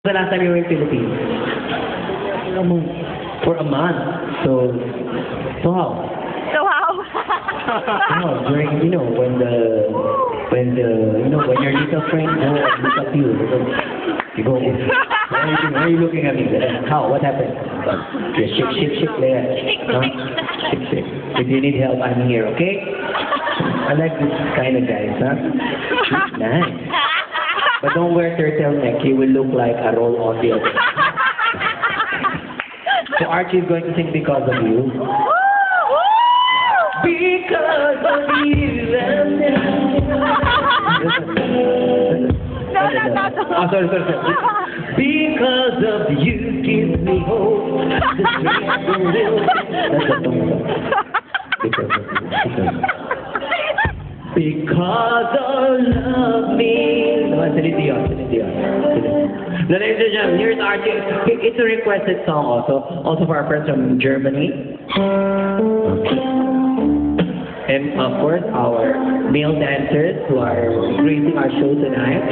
The last time you were in Philippines? A month. For a month. So how? So how? No, during when your little friend look at you, you go, why are you looking at me? How? What happened? Shake there. Huh? Shake. If you need help, I'm here, okay? I like this kind of guys, huh? Nice. But don't wear turtleneck, you will look like a roll on the other. So Archie is going to sing Because of You. Because of you and No. Oh, sorry. Because of you give me hope. The strength to live. That's a song. Because of love me. No, Celine Dion. No, ladies and gentlemen, here's Archie. It's a requested song also for our friends from Germany. And of course, our male dancers who are gracing our show tonight.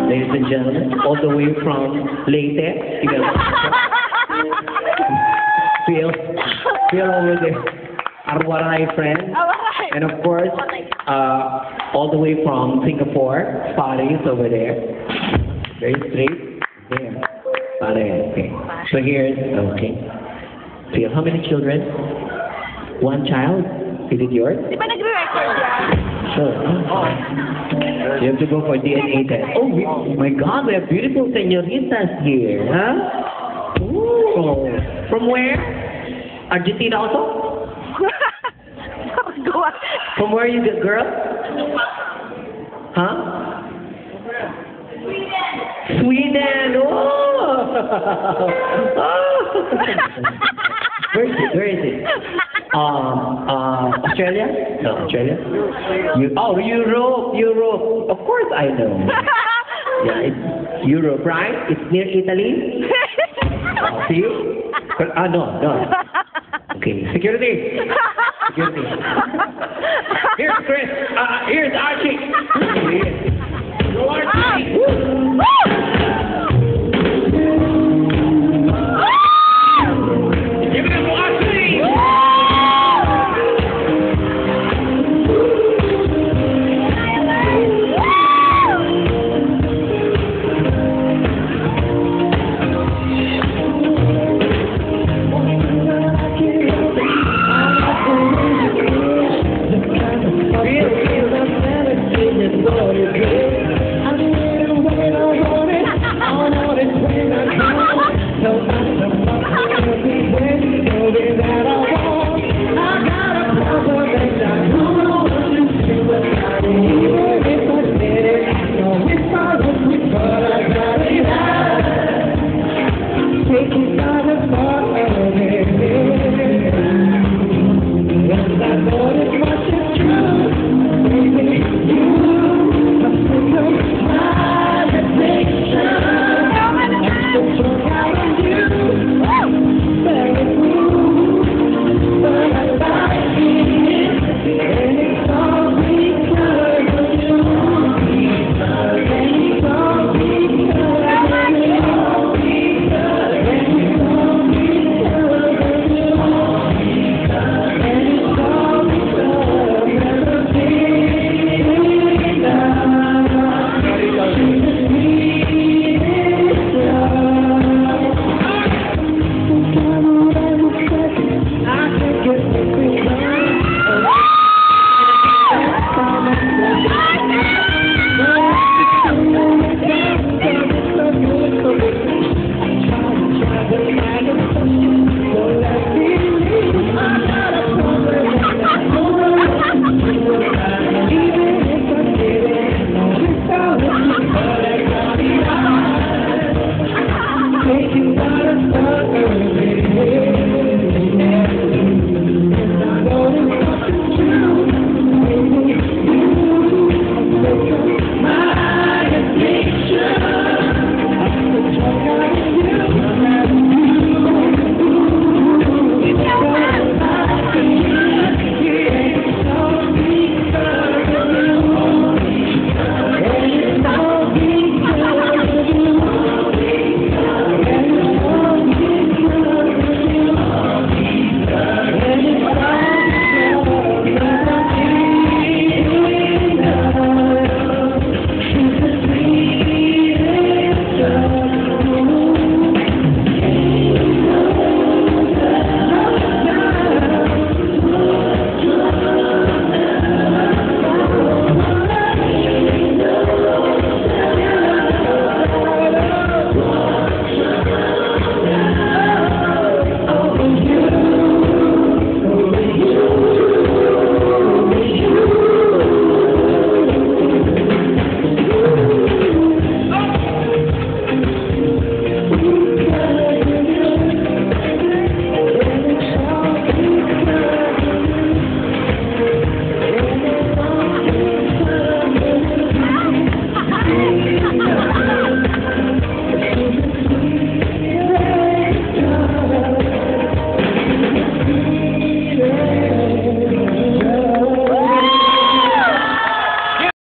Ladies and gentlemen, all the way from Leyte. Feel over there. Our Waray friends. And of course, all the way from Singapore, Paris over there. Very straight. There. Paris. Okay. So here's, okay. So how many children? One child? Is it yours? Di ba nagre-record yan? Sure. You have to go for DNA test. Oh my God, we have beautiful senoritas here, huh? Ooh. From where? Argentina also? Go on. From where you get, girl? Huh? Sweden. Oh. Where is it? Australia? No, Australia. Europe. Of course I know. Yeah, it's Europe, right? It's near Italy. See? No. Okay, security. Here's Chris. Here's Archie. Go Archie. Give it up for Archie. Taking out a